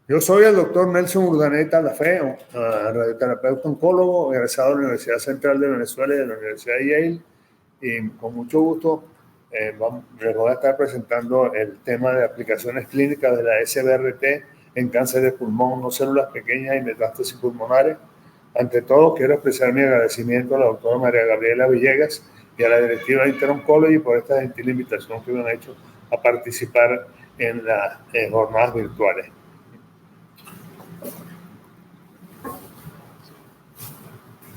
Yo soy el doctor Nelson Urdaneta Lafeo, radioterapeuta oncólogo, egresado de la Universidad Central de Venezuela y de la Universidad de Yale, y con mucho gusto les voy a estar presentando el tema de aplicaciones clínicas de la SBRT en cáncer de pulmón, no células pequeñas y metástasis pulmonares. Ante todo, quiero expresar mi agradecimiento a la doctora María Gabriela Villegas y a la directiva de Interoncology por esta gentil invitación que me han hecho a participar en las jornadas virtuales.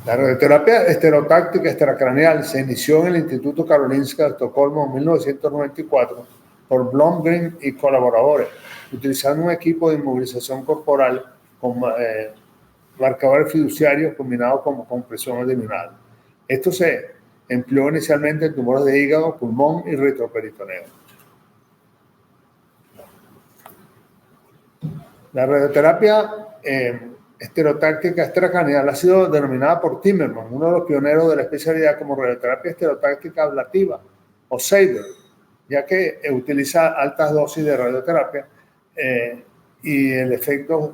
La radioterapia estereotáctica extracraneal se inició en el Instituto Karolinska de Estocolmo en 1994 por Blomgren y colaboradores, utilizando un equipo de inmovilización corporal con marcadores fiduciarios combinados con compresión abdominal. Esto se empleó inicialmente en tumores de hígado, pulmón y retroperitoneo. La radioterapia estereotáctica extracraneal ha sido denominada por Timmerman, uno de los pioneros de la especialidad, como radioterapia estereotáctica ablativa o SABR, ya que utiliza altas dosis de radioterapia y el efecto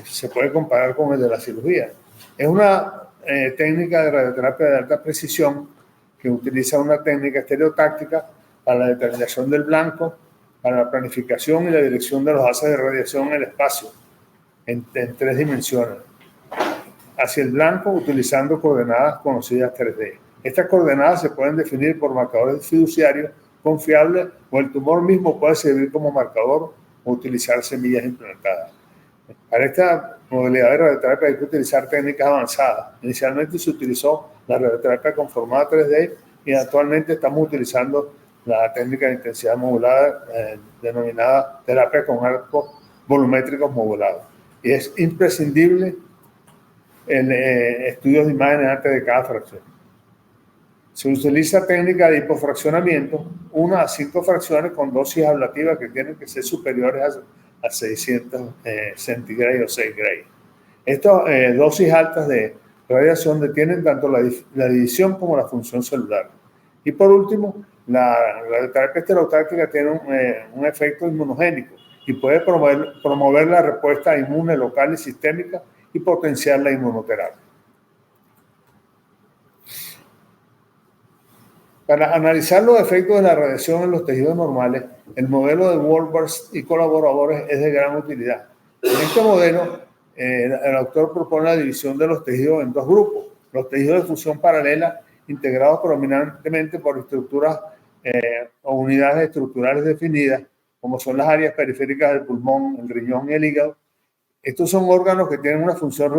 se puede comparar con el de la cirugía. Es una técnica de radioterapia de alta precisión que utiliza una técnica estereotáctica para la determinación del blanco, para la planificación y la dirección de los haces de radiación en el espacio, en 3 dimensiones, hacia el blanco utilizando coordenadas conocidas 3D. Estas coordenadas se pueden definir por marcadores fiduciarios confiables, o el tumor mismo puede servir como marcador o utilizar semillas implantadas. Para esta modalidad de radioterapia hay que utilizar técnicas avanzadas. Inicialmente se utilizó la radioterapia conformada 3D y actualmente estamos utilizando la técnica de intensidad modulada denominada terapia con arcos volumétricos modulados. Y es imprescindible el estudio de imágenes antes de cada fracción. Se utiliza técnica de hipofraccionamiento, 1 a 5 fracciones con dosis ablativas que tienen que ser superiores a 600 centigrados o 6 grados. Estas dosis altas de radiación detienen tanto la división como la función celular. Y por último, la radioterapia estereotáctica tiene un efecto inmunogénico y puede promover la respuesta inmune local y sistémica y potenciar la inmunoterapia. Para analizar los efectos de la radiación en los tejidos normales, el modelo de Wolbers y colaboradores es de gran utilidad. En este modelo, el autor propone la división de los tejidos en 2 grupos: los tejidos de fusión paralela, integrados predominantemente por estructuras o unidades estructurales definidas, como son las áreas periféricas del pulmón, el riñón y el hígado. Estos son órganos que tienen una función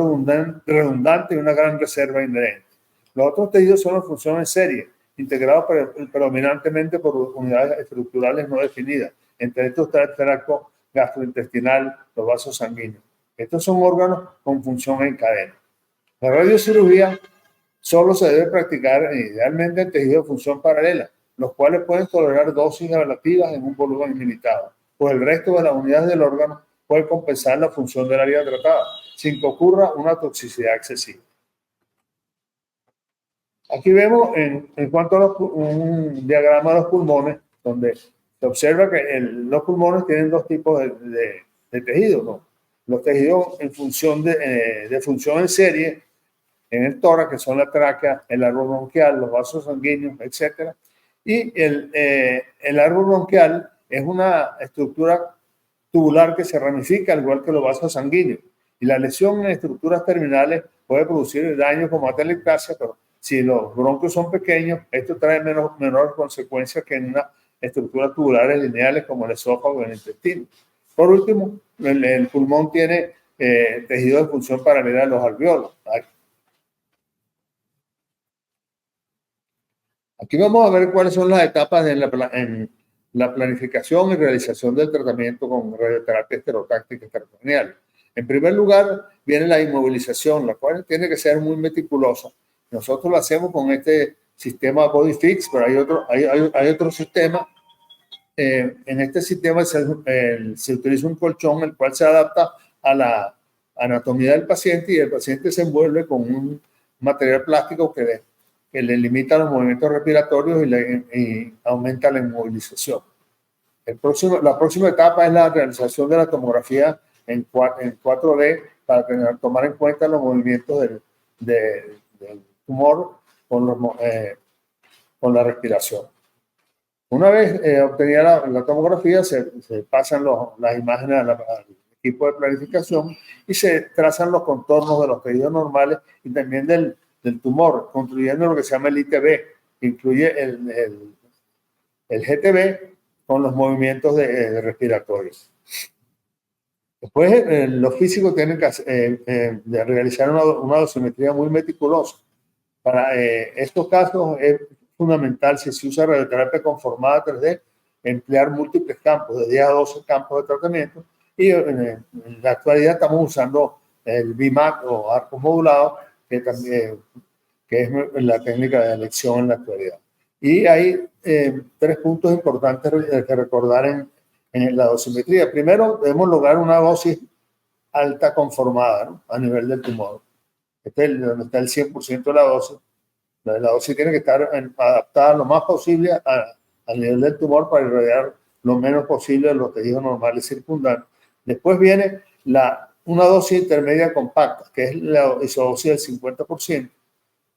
redundante y una gran reserva inherente. Los otros tejidos son la función en serie, integrados predominantemente por unidades estructurales no definidas. Entre estos está el tracto gastrointestinal, los vasos sanguíneos. Estos son órganos con función en cadena. La radiocirugía solo se debe practicar idealmente en tejidos de función paralela, los cuales pueden tolerar dosis ablativas en un volumen limitado, pues el resto de las unidades del órgano puede compensar la función del área tratada, sin que ocurra una toxicidad excesiva. Aquí vemos en cuanto a un diagrama de los pulmones, donde se observa que los pulmones tienen 2 tipos de tejidos, ¿no? Los tejidos en función de función en serie, en el tórax, que son la tráquea, el árbol bronquial, los vasos sanguíneos, etc. Y el árbol bronquial es una estructura tubular que se ramifica, al igual que los vasos sanguíneos. Y la lesión en estructuras terminales puede producir daño como atelectasia, pero si los bronquios son pequeños, esto trae menores consecuencias que en unas estructuras tubulares lineales como el esófago o el intestino. Por último, el pulmón tiene tejido de función paralela a los alveolos. Aquí vamos a ver cuáles son las etapas en la planificación y realización del tratamiento con radioterapia estereotáctica extracraneal. En primer lugar, viene la inmovilización, la cual tiene que ser muy meticulosa. Nosotros lo hacemos con este sistema BodyFix, pero hay otro sistema. En este sistema se utiliza un colchón, el cual se adapta a la anatomía del paciente, y el paciente se envuelve con un material plástico que le limita los movimientos respiratorios y aumenta la inmovilización. La próxima etapa es la realización de la tomografía en 4D para tomar en cuenta los movimientos del tumor con la respiración. Una vez obtenida la tomografía, se pasan las imágenes al equipo de planificación y se trazan los contornos de los tejidos normales y también del tumor, construyendo lo que se llama el ITB, que incluye el GTB con los movimientos respiratorios. Después, los físicos tienen que realizar una dosimetría muy meticulosa. Para estos casos es fundamental, si se usa radioterapia conformada 3D, emplear múltiples campos, de 10 a 12 campos de tratamiento, y en la actualidad estamos usando el BIMAC o arcos modulados, que es la técnica de elección en la actualidad. Y hay 3 puntos importantes que recordar en la dosimetría. Primero, debemos lograr una dosis alta conformada, ¿no?, a nivel del tumor. Este es donde está el 100% de la dosis. La dosis tiene que estar adaptada lo más posible al nivel del tumor para irradiar lo menos posible de los tejidos normales circundantes. Después viene una dosis intermedia compacta, que es la isodosis del 50%.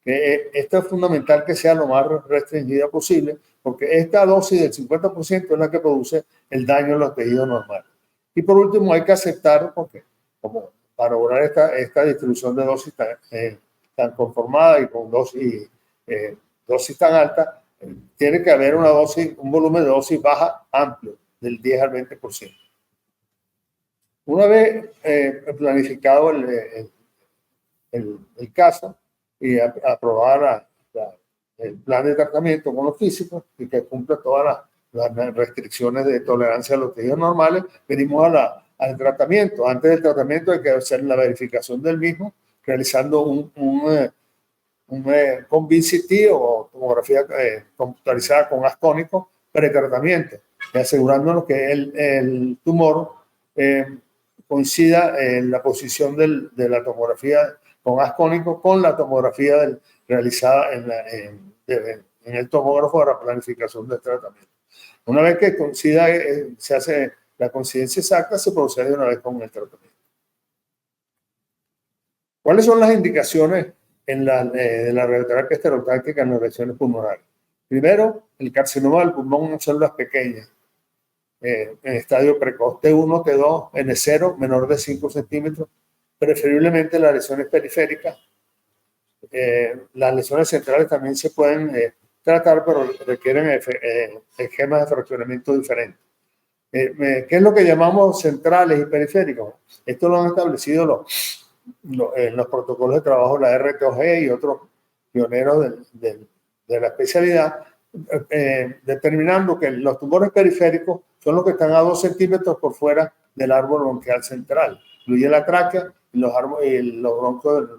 Esto es fundamental que sea lo más restringida posible, porque esta dosis del 50% es la que produce el daño en los tejidos normales. Y por último, hay que aceptar, porque como para lograr esta distribución de dosis tan conformada y con dosis tan alta, tiene que haber un volumen de dosis baja amplio, del 10 al 20%. Una vez planificado el caso y aprobada el plan de tratamiento con los físicos y que cumpla todas las restricciones de tolerancia a los tejidos normales, venimos al tratamiento. Antes del tratamiento hay que hacer la verificación del mismo, realizando un con VCT o tomografía computarizada con ascónico pretratamiento, asegurándonos que el tumor coincida en la posición de la tomografía con ascónico con la tomografía realizada en el tomógrafo de la planificación del tratamiento. Una vez que coincida, se hace la coincidencia exacta, se procede una vez con el tratamiento. ¿Cuáles son las indicaciones de la radioterapia estereotáctica en las lesiones pulmonares? Primero, el carcinoma del pulmón en células pequeñas, en estadio precoz, T1, T2, N0, menor de 5 centímetros, preferiblemente las lesiones periféricas. Las lesiones centrales también se pueden tratar, pero requieren esquemas de fraccionamiento diferentes. ¿Qué es lo que llamamos centrales y periféricos? Esto lo han establecido en los protocolos de trabajo, la RTOG y otros pioneros de la especialidad, determinando que los tumores periféricos son los que están a 2 centímetros por fuera del árbol bronquial central. Incluye la tráquea y los broncos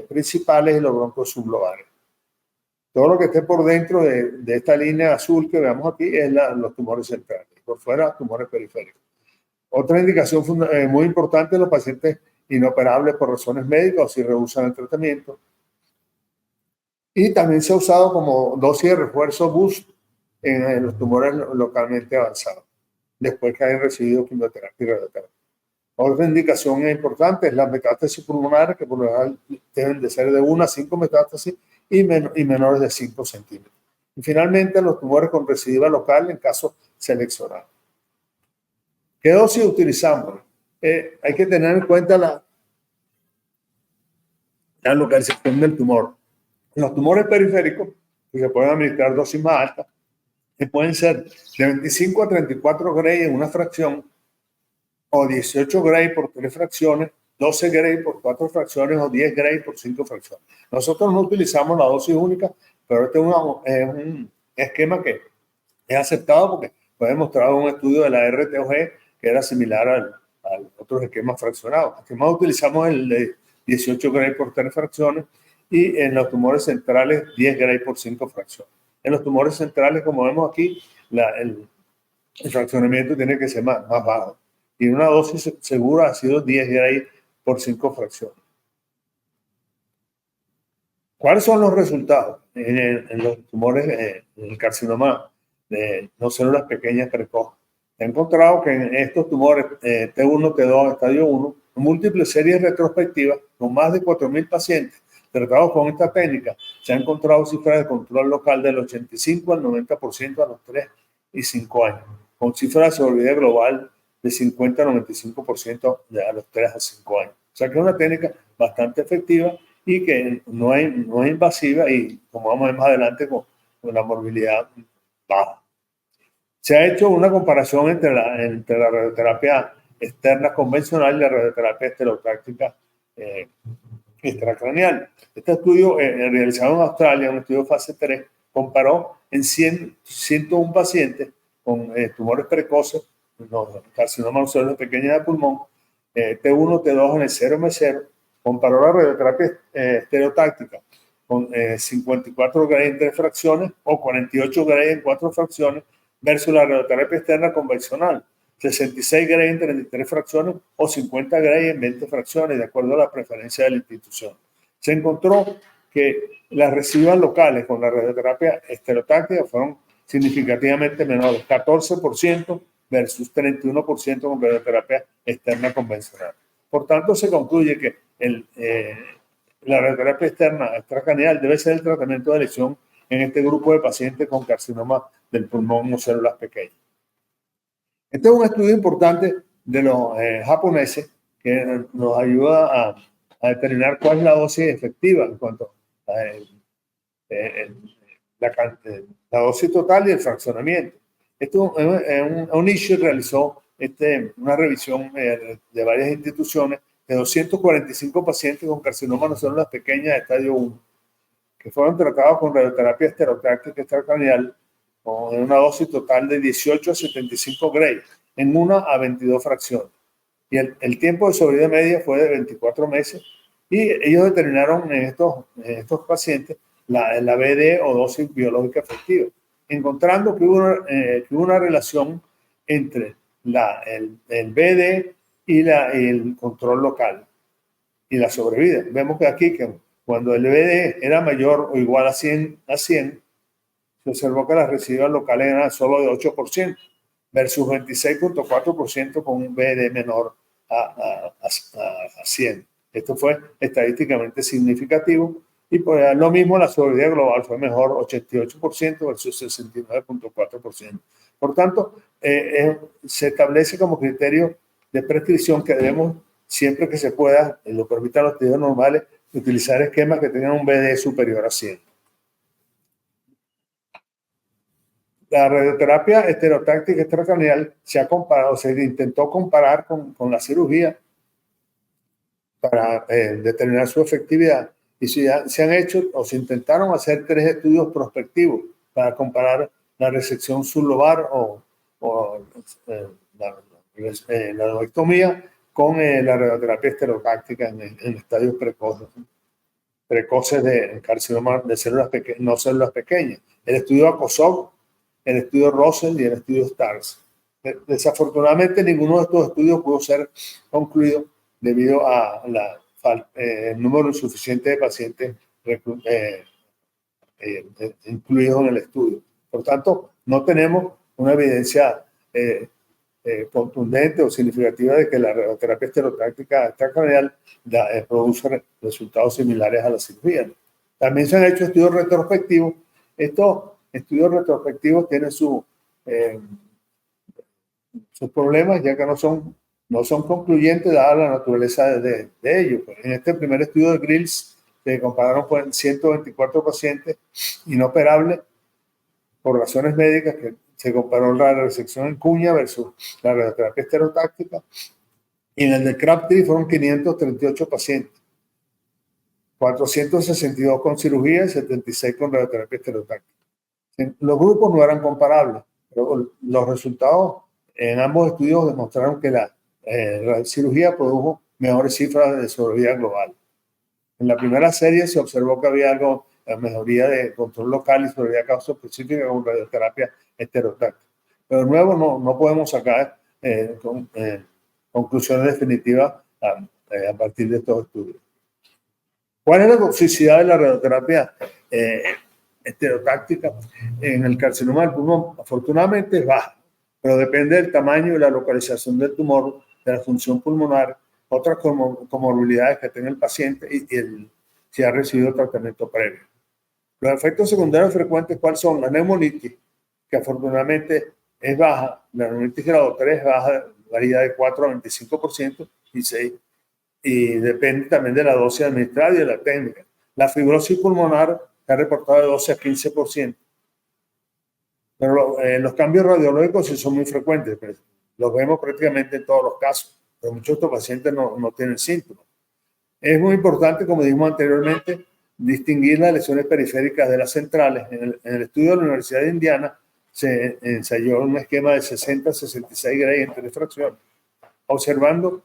principales y los broncos subglobales. Todo lo que esté por dentro de esta línea azul que veamos aquí es los tumores centrales. Por fuera, tumores periféricos. Otra indicación muy importante en los pacientes inoperables por razones médicas o si rehusan el tratamiento. Y también se ha usado como dosis de refuerzo boost en los tumores localmente avanzados, después que hayan recibido quimioterapia y radioterapia. Otra indicación importante es la metástasis pulmonar, que por lo general deben de ser de 1 a 5 metástasis y menores de 5 centímetros. Y finalmente, los tumores con recidiva local en casos seleccionados. ¿Qué dosis utilizamos? Hay que tener en cuenta la localización del tumor. Los tumores periféricos, que se pueden administrar dosis más altas, que pueden ser de 25 a 34 Gray en una fracción, o 18 Gray por 3 fracciones, 12 Gray por 4 fracciones o 10 Gray por 5 fracciones. Nosotros no utilizamos la dosis única, pero este es un esquema que es aceptado porque fue demostrado en un estudio de la RTOG que era similar a otros esquemas fraccionados. El que más utilizamos es el de 18 Gray por 3 fracciones y en los tumores centrales 10 Gray por 5 fracciones. En los tumores centrales, como vemos aquí, el fraccionamiento tiene que ser más bajo. Y una dosis segura ha sido 10 Gray por 5 fracciones. ¿Cuáles son los resultados en los tumores, en el carcinoma de no células pequeñas precoz? Se ha encontrado que en estos tumores T1, T2, estadio 1, en múltiples series retrospectivas con más de 4.000 pacientes tratados con esta técnica, se han encontrado cifras de control local del 85 al 90% a los 3 y 5 años, con cifras de sobrevida global de 50 a 95% a los 3 a 5 años. O sea que es una técnica bastante efectiva y que no es invasiva y, como vamos a ver más adelante, con la morbilidad baja. Se ha hecho una comparación entre la radioterapia externa convencional y la radioterapia estereotáctica extracraneal. Este estudio realizado en Australia, un estudio fase 3, comparó en 101 pacientes con tumores precoces, carcinoma de pequeña de pulmón, T1, T2 en el 0M0, comparó la radioterapia estereotáctica con 54 Gray en 3 fracciones o 48 Gray en 4 fracciones versus la radioterapia externa convencional, 66 Gray en 33 fracciones o 50 Gray en 20 fracciones, de acuerdo a la preferencia de la institución. Se encontró que las residuas locales con la radioterapia estereotáctica fueron significativamente menores, 14% versus 31% con radioterapia externa convencional. Por tanto, se concluye que la radioterapia externa extracraneal debe ser el tratamiento de elección en este grupo de pacientes con carcinoma del pulmón o células pequeñas. Este es un estudio importante de los japoneses que nos ayuda a determinar cuál es la dosis efectiva en cuanto a la dosis total y el fraccionamiento. Esto un issue realizó una revisión de varias instituciones de 245 pacientes con carcinoma de células pequeñas de estadio 1, que fueron tratados con radioterapia estereotáctica extracraneal con una dosis total de 18 a 75 Gray en 1 a 22 fracciones. Y el tiempo de sobrevida media fue de 24 meses y ellos determinaron en estos pacientes la BD o dosis biológica efectiva, encontrando que hubo una relación entre el BD y el control local y la sobrevida. Vemos que aquí que cuando el BD era mayor o igual a 100, se observó que las residuas locales eran solo de 8% versus 26.4% con un BD menor a 100. Esto fue estadísticamente significativo y pues lo mismo la sobrevida global fue mejor, 88% versus 69.4%. Por tanto, se establece como criterio de prescripción que debemos, siempre que se pueda, y lo permitan los estudios normales, utilizar esquemas que tengan un BD superior a 100. La radioterapia estereotáctica extracraneal se intentó comparar con la cirugía para determinar su efectividad y se han hecho o se intentaron hacer 3 estudios prospectivos para comparar la resección sublobar o la lobectomía con la radioterapia estereotáctica en estadios precoces de carcinoma de células pequeñas, no células pequeñas. El estudio ACOSOC, el estudio Russell y el estudio STARS. Desafortunadamente, ninguno de estos estudios pudo ser concluido debido a el número insuficiente de pacientes incluidos en el estudio. Por tanto, no tenemos una evidencia contundente o significativa de que la radioterapia estereotáctica extracraneal produce resultados similares a la cirugía. También se han hecho estudios retrospectivos. Estos estudios retrospectivos tienen sus problemas, ya que no son concluyentes dada la naturaleza de ellos. En este primer estudio de Grills se compararon con 124 pacientes inoperables por razones médicas, que se comparó la resección en cuña versus la radioterapia estereotáctica, y en el de Crabtree fueron 538 pacientes, 462 con cirugía y 76 con radioterapia estereotáctica. Los grupos no eran comparables, pero los resultados en ambos estudios demostraron que la cirugía produjo mejores cifras de sobrevida global. En la primera serie se observó que había algo, la mejoría de control local y sobrevida causa específica con radioterapia estereotáctica. Pero de nuevo no podemos sacar conclusiones definitivas a partir de estos estudios. ¿Cuál es la toxicidad de la radioterapia estereotáctica en el carcinoma del pulmón? Afortunadamente es baja, pero depende del tamaño y la localización del tumor, de la función pulmonar, otras comorbilidades que tenga el paciente y si ha recibido tratamiento previo. Los efectos secundarios frecuentes, ¿cuáles son? La neumonitis, que afortunadamente es baja, la neumonitis grado 3 baja, varía de 4 a 25% y depende también de la dosis administrada y de la técnica. La fibrosis pulmonar se ha reportado de 12 a 15%. Pero los cambios radiológicos sí son muy frecuentes, pues, los vemos prácticamente en todos los casos, pero muchos de estos pacientes no tienen síntomas. Es muy importante, como dijimos anteriormente, distinguir las lesiones periféricas de las centrales. En el estudio de la Universidad de Indiana se ensayó un esquema de 60 a 66 Gray en 3 fracciones, observando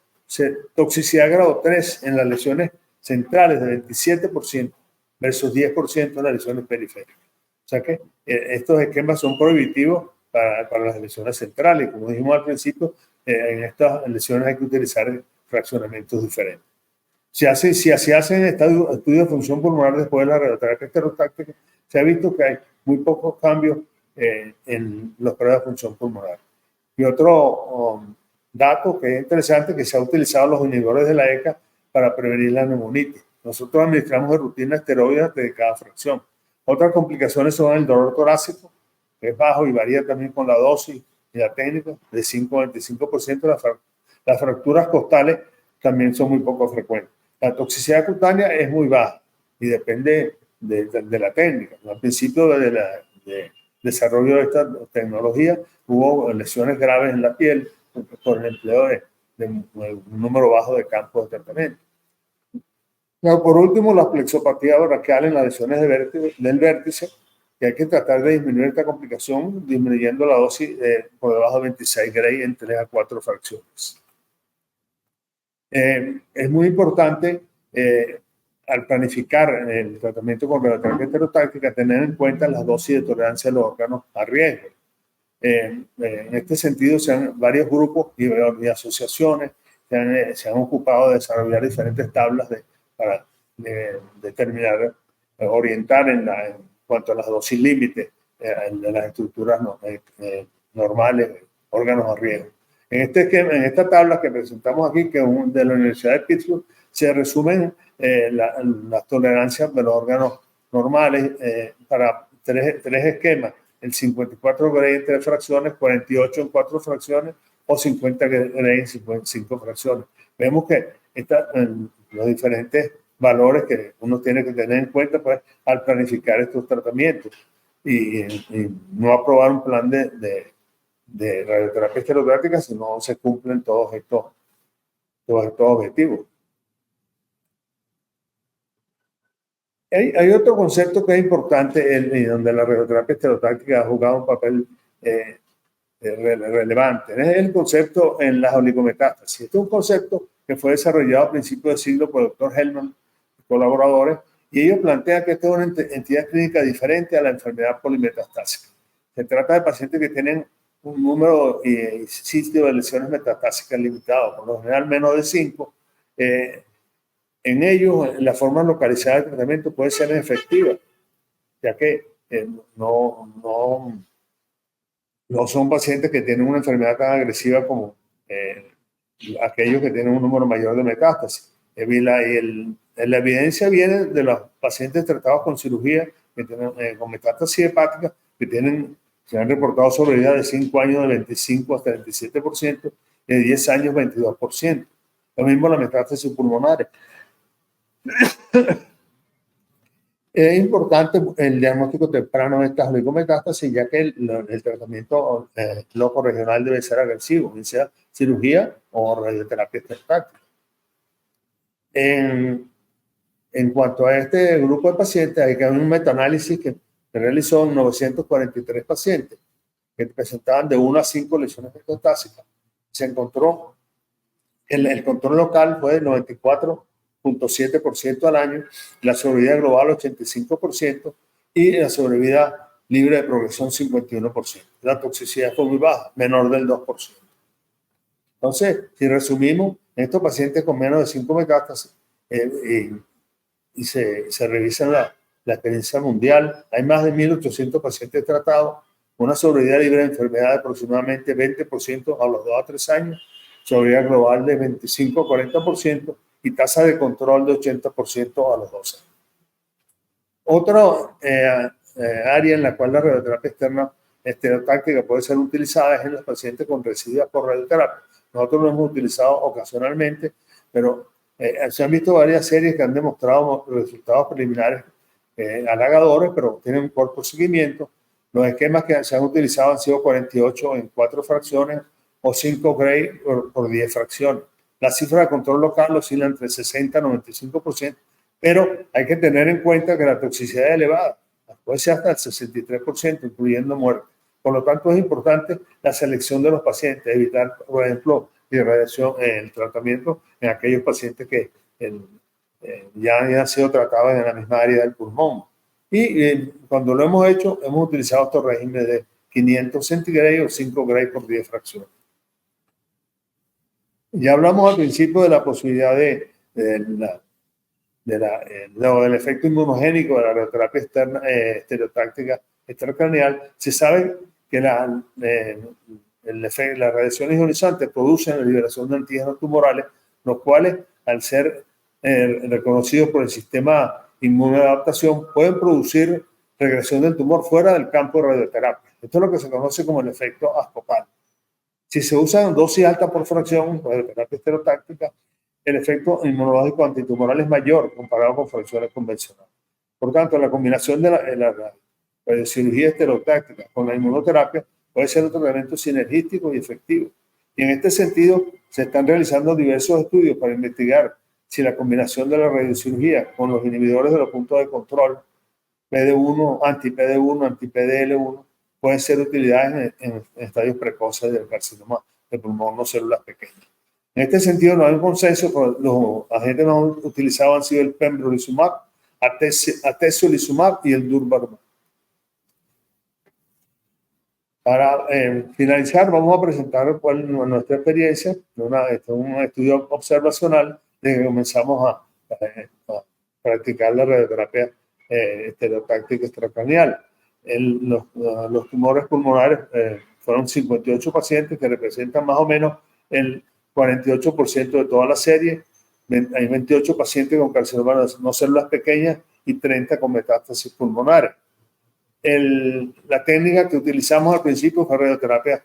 toxicidad grado 3 en las lesiones centrales de 27% versus 10% en las lesiones periféricas. O sea que estos esquemas son prohibitivos para las lesiones centrales. Como dijimos al principio, en estas lesiones hay que utilizar fraccionamientos diferentes. Si se hacen estudios de función pulmonar después de la radioterapia estereotáctica, se ha visto que hay muy pocos cambios en los pruebas de función pulmonar. Y otro dato que es interesante, que se ha utilizado los inhibidores de la ECA para prevenir la neumonitis. Nosotros administramos de rutina esteroides de cada fracción. Otras complicaciones son el dolor torácico, que es bajo y varía también con la dosis y la técnica, de 5 a 25%. Las fracturas costales también son muy poco frecuentes. La toxicidad cutánea es muy baja y depende de la técnica. Al principio de desarrollo de esta tecnología hubo lesiones graves en la piel por el empleo de un número bajo de campos de tratamiento. Pero por último, la plexopatía braquial en las lesiones del vértice, que hay que tratar de disminuir esta complicación disminuyendo la dosis por debajo de 26 Gray en 3 a 4 fracciones. Es muy importante al planificar el tratamiento con radioterapia estereotáctica tener en cuenta las dosis de tolerancia de los órganos a riesgo. En este sentido, varios grupos y asociaciones se han ocupado de desarrollar diferentes tablas para determinar, orientar en cuanto a las dosis límites de las estructuras normales, órganos a riesgo. En esta tabla que presentamos aquí, que es de la Universidad de Pittsburgh, se resumen las tolerancias de los órganos normales para tres esquemas: el 54 Gray en 3 fracciones, 48 en 4 fracciones o 50 Gray en 5 fracciones. Vemos que los diferentes valores que uno tiene que tener en cuenta, pues, al planificar estos tratamientos y no aprobar un plan de radioterapia estereotáctica si no se cumplen todos estos objetivos. Hay otro concepto que es importante y donde la radioterapia estereotáctica ha jugado un papel relevante. Es el concepto en las oligometástasis. Este es un concepto que fue desarrollado a principios del siglo por el doctor Hellman y colaboradores, y ellos plantean que esta es una entidad clínica diferente a la enfermedad polimetastásica. Se trata de pacientes que tienen un número y sitio de lesiones metastásicas limitado, por lo general menos de 5. En ellos, la forma localizada del tratamiento puede ser efectiva, ya que no son pacientes que tienen una enfermedad tan agresiva como aquellos que tienen un número mayor de metástasis. La evidencia viene de los pacientes tratados con cirugía que tienen, con metástasis hepática, que se han reportado sobrevida de 5 años de 25 hasta 27% y de 10 años 22%. Lo mismo la metástasis pulmonares. Es importante el diagnóstico temprano de estas oligometástasis, ya que el tratamiento loco regional debe ser agresivo, ya sea cirugía o radioterapia estereotáctica. En cuanto a este grupo de pacientes, hay que haber un metaanálisis que realizó en 943 pacientes que presentaban de 1 a 5 lesiones metastásicas. Se encontró el control local fue del 94.7% al año, la sobrevida global 85% y la sobrevida libre de progresión 51%. La toxicidad fue muy baja, menor del 2%. Entonces, si resumimos, en estos pacientes con menos de 5 metástasis y se revisa la experiencia mundial, hay más de 1.800 pacientes tratados una sobrevida libre de enfermedad de aproximadamente 20% a los 2 a 3 años, sobrevida global de 25 a 40% y tasa de control de 80% a los 2 años. Otra área en la cual la radioterapia externa estereotáctica puede ser utilizada es en los pacientes con residuos por radioterapia. Nosotros lo hemos utilizado ocasionalmente, pero se han visto varias series que han demostrado resultados preliminares halagadores, pero tienen un corto seguimiento. Los esquemas que se han utilizado han sido 48 en 4 fracciones o 5 Gray por 10 fracciones. La cifra de control local oscila entre 60 y 95%, pero hay que tener en cuenta que la toxicidad es elevada, puede ser hasta el 63%, incluyendo muerte. Por lo tanto, es importante la selección de los pacientes, evitar, por ejemplo, irradiación en el tratamiento en aquellos pacientes que ya han sido tratados en la misma área del pulmón. Y cuando lo hemos hecho, hemos utilizado estos regímenes de 500 centígrados o 5 Gray por 10 fracciones. Ya hablamos al principio de la posibilidad del efecto inmunogénico de la radioterapia externa estereotáctica extracraneal. Se sabe que las radiaciones ionizantes producen la liberación de antígenos tumorales, los cuales, al ser reconocidos por el sistema inmune de adaptación, pueden producir regresión del tumor fuera del campo de radioterapia. Esto es lo que se conoce como el efecto abscopal. Si se usan dosis altas por fracción, radioterapia estereotáctica, el efecto inmunológico antitumoral es mayor comparado con fracciones convencionales. Por tanto, la combinación de la cirugía estereotáctica con la inmunoterapia puede ser un tratamiento sinergístico y efectivo. Y en este sentido, se están realizando diversos estudios para investigar si la combinación de la radiocirugía con los inhibidores de los puntos de control, PD1, anti-PD1, anti-PDL1, pueden ser utilizadas en estadios precoces del carcinoma de pulmón no células pequeñas. En este sentido, no hay un consenso, pero los agentes más utilizados han sido el pembrolizumab, atezolizumab y el durvalumab. Para finalizar, vamos a presentar nuestra experiencia, un estudio observacional de que comenzamos a practicar la radioterapia estereotáctica extracraneal. Los tumores pulmonares fueron 58 pacientes que representan más o menos el 48% de toda la serie. Hay 28 pacientes con carcinoma no células pequeñas y 30 con metástasis pulmonares. La técnica que utilizamos al principio fue radioterapia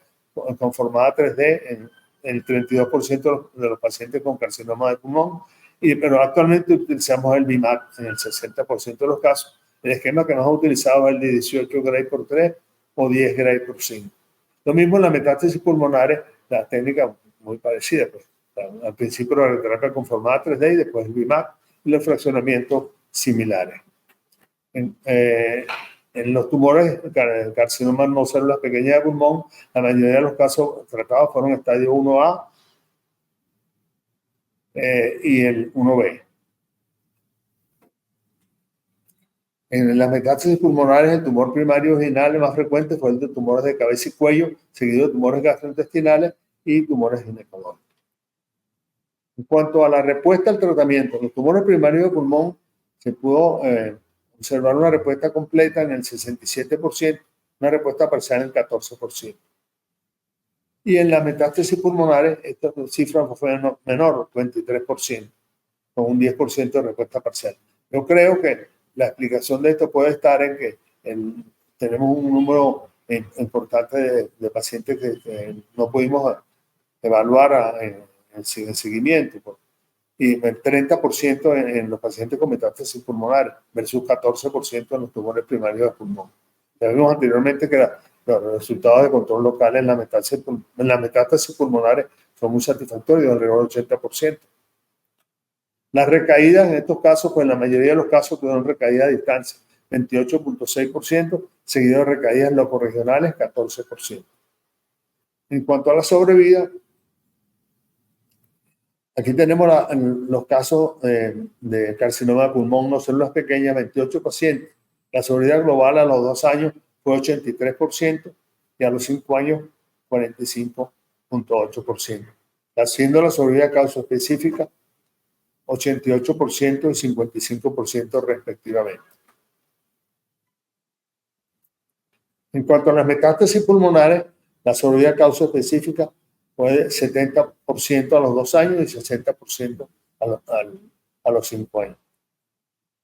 conformada 3D en el 32% de los pacientes con carcinoma de pulmón, pero actualmente utilizamos el BIMAT en el 60% de los casos. El esquema que nos ha utilizado es el de 18 Gray por 3 o 10 Gray por 5. Lo mismo en la metástasis pulmonares, la técnica muy parecida. Pues, al principio la radioterapia conformada 3D y después el BIMAT y los fraccionamientos similares. En los tumores, carcinoma no células pequeñas de pulmón, la mayoría de los casos tratados fueron estadio 1A y el 1B. En las metástasis pulmonares, el tumor primario original más frecuente fue el de tumores de cabeza y cuello, seguido de tumores gastrointestinales y tumores ginecológicos. En cuanto a la respuesta al tratamiento, los tumores primarios de pulmón se pudo observar una respuesta completa en el 67%, una respuesta parcial en el 14%. Y en las metástasis pulmonares, esta cifra fue menor, 23%, con un 10% de respuesta parcial. Yo creo que la explicación de esto puede estar en que tenemos un número importante de pacientes que no pudimos evaluar en el seguimiento. Y el 30% en los pacientes con metástasis pulmonares versus 14% en los tumores primarios de pulmón. Ya vimos anteriormente que los resultados de control local en las metástasis pulmonares son muy satisfactorios, alrededor del 80%. Las recaídas en estos casos, pues en la mayoría de los casos tuvieron recaída a distancia, 28.6%, seguido de recaídas locorregionales, 14%. En cuanto a la sobrevida, aquí tenemos los casos de carcinoma de pulmón no células pequeñas, 28 pacientes. La sobrevida global a los 2 años fue 83% y a los 5 años 45.8%. Haciendo la sobrevida causa específica 88% y 55% respectivamente. En cuanto a las metástasis pulmonares, la sobrevida causa específica fue de 70% a los 2 años y 60% a los 5 años.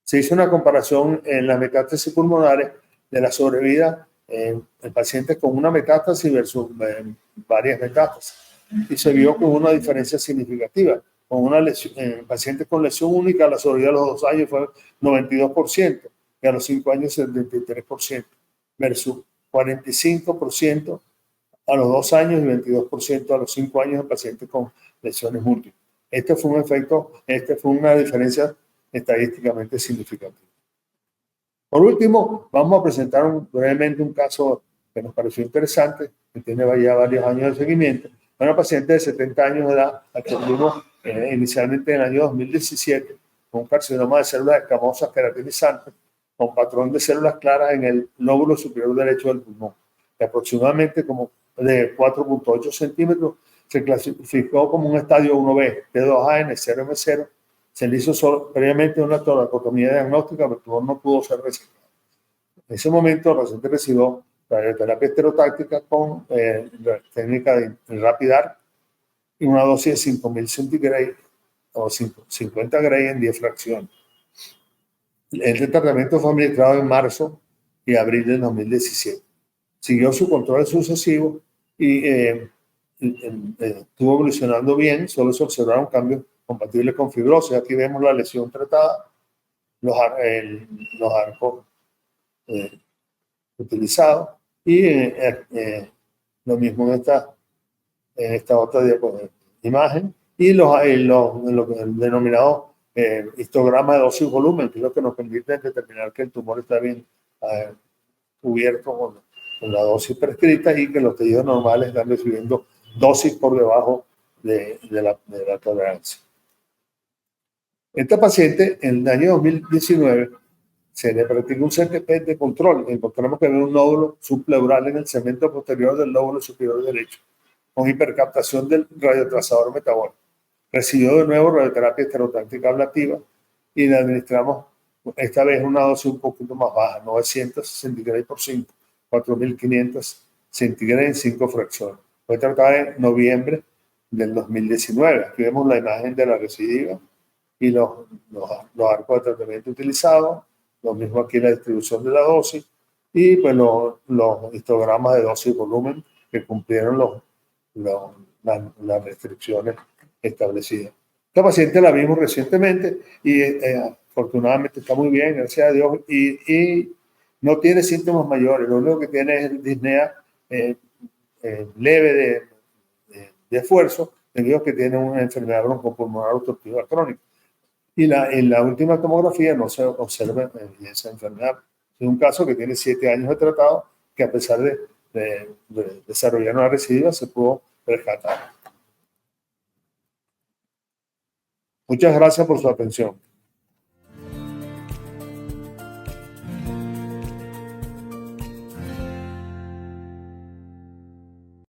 Se hizo una comparación en las metástasis pulmonares de la sobrevida en pacientes con una metástasis versus varias metástasis. Y se vio con una diferencia significativa. Con una lesión, en pacientes con lesión única, la sobrevida a los 2 años fue 92% y a los 5 años 73%, versus 45% a los 2 años y 22% a los 5 años en pacientes con lesiones múltiples. Este fue un efecto, fue una diferencia estadísticamente significativa. Por último, vamos a presentar brevemente un caso que nos pareció interesante, que tiene ya varios años de seguimiento. Una paciente de 70 años de edad, atendimos inicialmente en el año 2017 con un carcinoma de células escamosas queratinizantes con patrón de células claras en el lóbulo superior derecho del pulmón, de aproximadamente como de 4.8 centímetros. Se clasificó como un estadio 1B, T2A, N0, M0. Se le hizo previamente una toracotomía diagnóstica, pero el tumor no pudo ser resectado. En ese momento, el paciente recibió radioterapia estereotáctica con técnica de Rapid-ARC y una dosis de 5000 centigray o 50 gray en 10 fracciones. Este tratamiento fue administrado en marzo y abril de 2017. Siguió su control sucesivo y estuvo evolucionando bien. Solo se observaron cambios compatibles con fibrosis. Aquí vemos la lesión tratada, los arcos utilizados y lo mismo en esta otra imagen y los denominados histogramas de dosis y volumen, que es lo que nos permite determinar que el tumor está bien cubierto con la dosis prescrita y que los tejidos normales están recibiendo dosis por debajo de la tolerancia. Esta paciente, en el año 2019, se le practicó un CTP de control. Encontramos que había un nódulo subpleural en el segmento posterior del lóbulo superior derecho, con hipercaptación del radiotrazador metabólico. Recibió de nuevo radioterapia estereotáctica ablativa y le administramos esta vez una dosis un poquito más baja, 900 centigray por 5, 4500 centigray en 5 fracciones. Fue tratada en noviembre del 2019. Aquí vemos la imagen de la recidiva y los arcos de tratamiento utilizados, lo mismo aquí la distribución de la dosis y pues los histogramas de dosis y volumen que cumplieron las restricciones establecidas. Esta paciente la vimos recientemente y afortunadamente está muy bien, gracias a Dios, y no tiene síntomas mayores. Lo único que tiene es disnea leve de esfuerzo, debido a que tiene una enfermedad broncopulmonar obstructiva crónica. Y en la última tomografía no se observa esa enfermedad. Es un caso que tiene 7 años de tratado, que a pesar de desarrollar una recidiva se pudo rescatar. Muchas gracias por su atención.